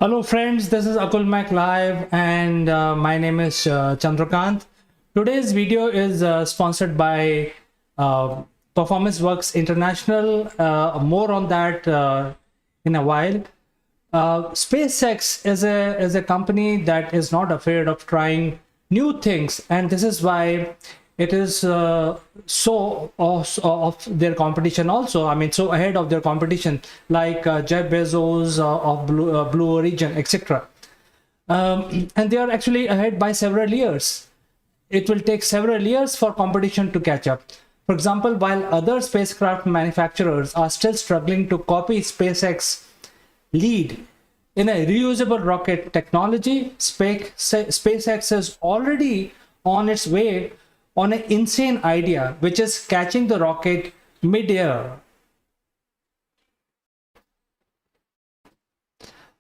Hello friends, this is Akul Mac Live and my name is Chandrakant. Today's video is sponsored by Performance Works International. More on that in a while. SpaceX is a company that is not afraid of trying new things, and this is why it is so of their competition also. I mean, so ahead of their competition, like Jeff Bezos of Blue Origin, etc. And they are actually ahead by several years. It will take several years for competition to catch up. For example, while other spacecraft manufacturers are still struggling to copy SpaceX lead in a reusable rocket technology, SpaceX is already on its way on an insane idea, which is catching the rocket mid-air.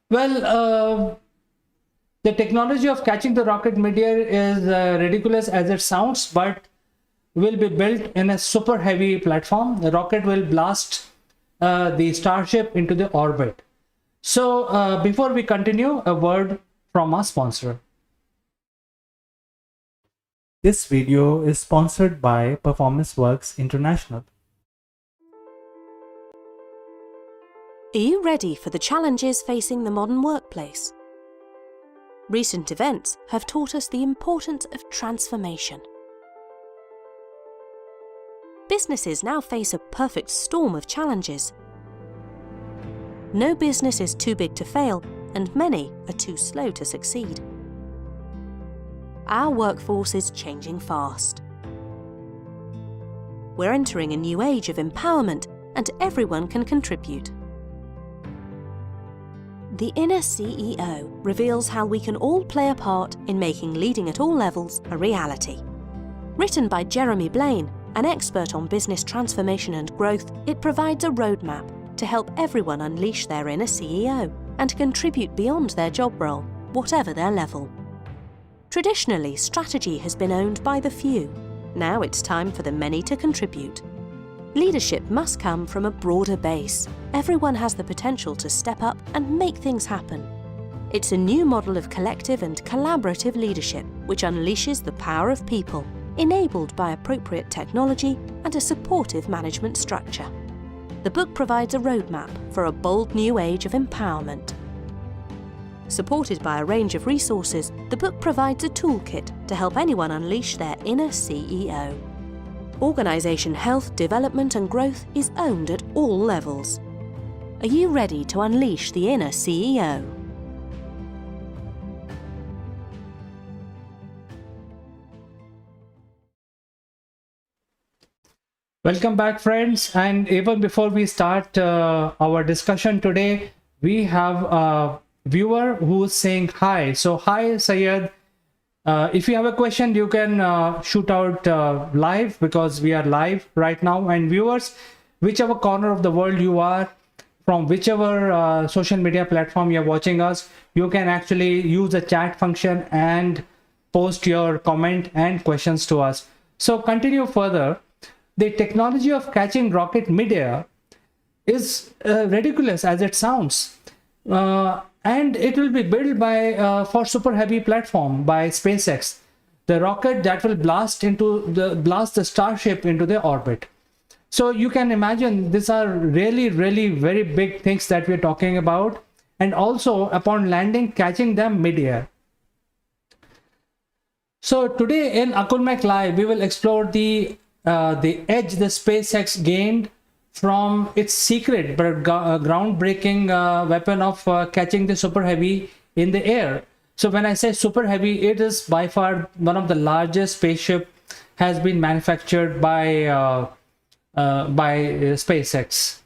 Well, the technology of catching the rocket mid-air is ridiculous as it sounds, but will be built in a super heavy platform. The rocket will blast the Starship into the orbit. So before we continue, a word from our sponsor. This video is sponsored by Performance Works International. Are you ready for the challenges facing the modern workplace? Recent events have taught us the importance of transformation. Businesses now face a perfect storm of challenges. No business is too big to fail, and many are too slow to succeed. Our workforce is changing fast. We're entering a new age of empowerment, and everyone can contribute. The Inner CEO reveals how we can all play a part in making leading at all levels a reality. Written by Jeremy Blaine, an expert on business transformation and growth, it provides a roadmap to help everyone unleash their inner CEO and contribute beyond their job role, whatever their level. Traditionally, strategy has been owned by the few. Now it's time for the many to contribute. Leadership must come from a broader base. Everyone has the potential to step up and make things happen. It's a new model of collective and collaborative leadership which unleashes the power of people, enabled by appropriate technology and a supportive management structure. The book provides a roadmap for a bold new age of empowerment. Supported by a range of resources, the book provides a toolkit to help anyone unleash their inner CEO. Organisation health, development and growth is owned at all levels. Are you ready to unleash the inner CEO? Welcome back, friends. And even before we start our discussion today, we have a viewer who's saying hi. So hi, Sayed. If you have a question, you can shoot out live, because we are live right now. And viewers, whichever corner of the world you are, from whichever social media platform you're watching us, you can actually use the chat function and post your comment and questions to us. So continue further. The technology of catching rocket midair is ridiculous as it sounds. And it will be built by for super heavy platform by SpaceX, the rocket that will blast the Starship into the orbit. So you can imagine these are really very big things that we're talking about, and also upon landing, catching them midair. So today in Akul Mac Live, we will explore the edge the SpaceX gained from its secret but groundbreaking weapon of catching the super heavy in the air. So when I say super heavy, it is by far one of the largest spaceship has been manufactured by SpaceX.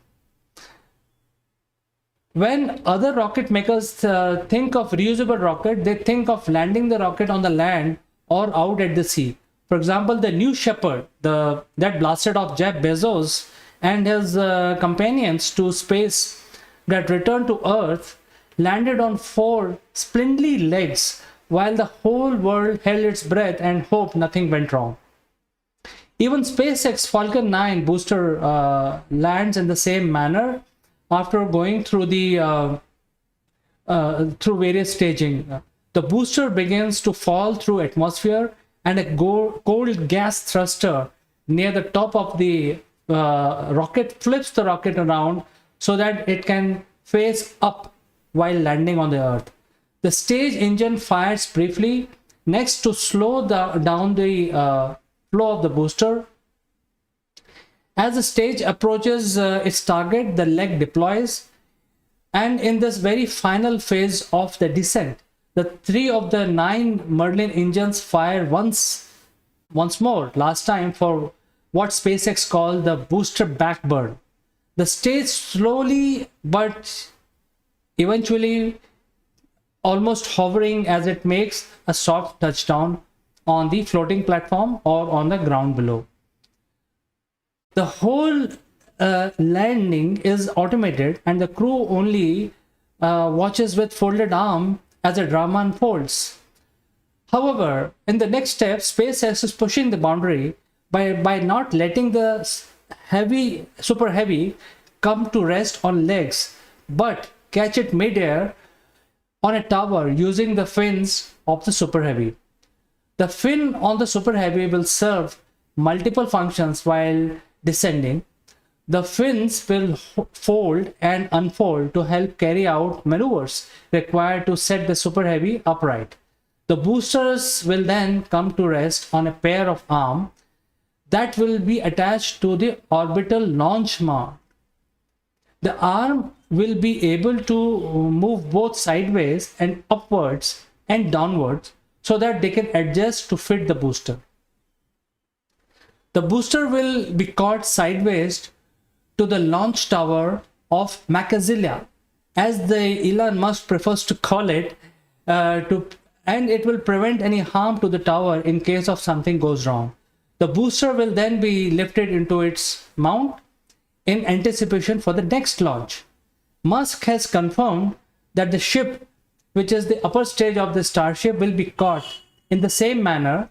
When other rocket makers think of reusable rocket, they think of landing the rocket on the land or out at the sea. For example, the New Shepard, that blasted off Jeff Bezos and his companions to space, that returned to Earth, landed on 4 spindly legs while the whole world held its breath and hoped nothing went wrong. Even SpaceX Falcon 9 booster lands in the same manner after going through the through various staging. The booster begins to fall through atmosphere, and a cold gas thruster near the top of the rocket flips the rocket around so that it can face up while landing on the Earth. The stage engine fires briefly next to slow down the flow of the booster. As the stage approaches its target, the leg deploys, and in this very final phase of the descent, the 3 of the 9 Merlin engines fire once more, last time, for what SpaceX called the booster backburn. The stage slowly but eventually almost hovering as it makes a soft touchdown on the floating platform or on the ground below. The whole landing is automated, and the crew only watches with folded arm as the drama unfolds. However, in the next step, SpaceX is pushing the boundary by not letting the super heavy come to rest on legs, but catch it midair on a tower using the fins of the super heavy. The fin on the super heavy will serve multiple functions while descending. The fins will fold and unfold to help carry out maneuvers required to set the super heavy upright. The boosters will then come to rest on a pair of arms that will be attached to the orbital launch mount. The arm will be able to move both sideways and upwards and downwards so that they can adjust to fit the booster. The booster will be caught sideways to the launch tower of Macazilla, as the Elon Musk prefers to call it, and it will prevent any harm to the tower in case of something goes wrong. The booster will then be lifted into its mount in anticipation for the next launch. Musk has confirmed that the ship, which is the upper stage of the Starship, will be caught in the same manner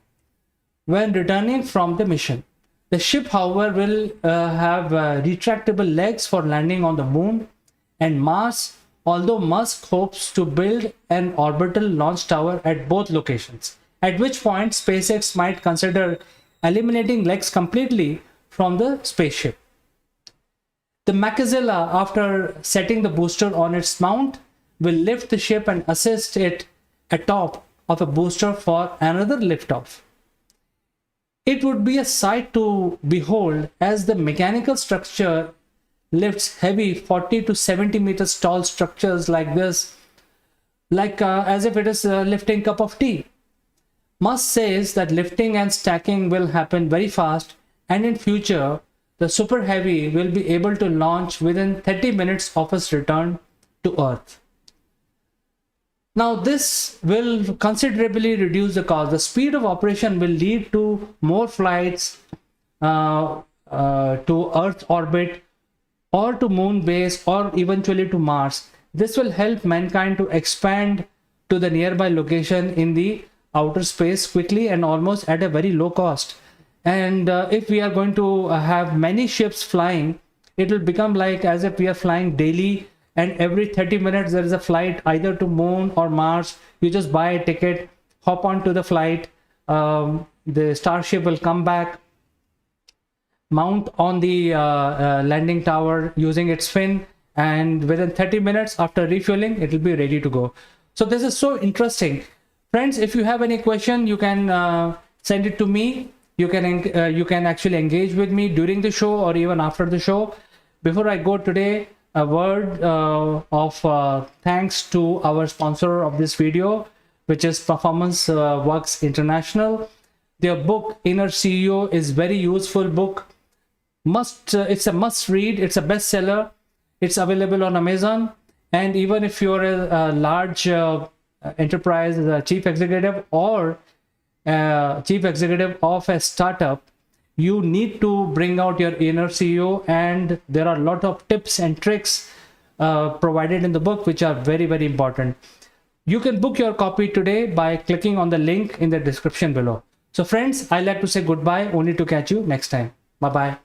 when returning from the mission. The ship, however, will have retractable legs for landing on the moon and Mars, although Musk hopes to build an orbital launch tower at both locations, at which point SpaceX might consider eliminating legs completely from the spaceship. The Macazilla, after setting the booster on its mount, will lift the ship and assist it atop of a booster for another liftoff. It would be a sight to behold as the mechanical structure lifts heavy 40 to 70 meters tall structures like this, as if it is lifting a cup of tea. Musk says that lifting and stacking will happen very fast, and in future, the Super Heavy will be able to launch within 30 minutes of its return to Earth. Now, this will considerably reduce the cost. The speed of operation will lead to more flights to Earth orbit or to moon base or eventually to Mars. This will help mankind to expand to the nearby location in the outer space quickly and almost at a very low cost. And if we are going to have many ships flying, it will become like as if we are flying daily, and every 30 minutes there is a flight either to moon or Mars. You just buy a ticket, hop onto the flight, the Starship will come back, mount on the landing tower using its fin, and within 30 minutes after refueling, it will be ready to go. So this is so interesting. Friends, if you have any question, you can send it to me. You can actually engage with me during the show or even after the show. Before I go today, a word of thanks to our sponsor of this video, which is Performance Works International. Their book Inner CEO is very useful book. It's a must read. It's a bestseller. It's available on Amazon, and even if you're a large enterprise, chief executive or chief executive of a startup, you need to bring out your inner CEO, and there are a lot of tips and tricks provided in the book which are very, very important. You can book your copy today by clicking on the link in the description below. So friends, I like to say goodbye, only to catch you next time. Bye bye.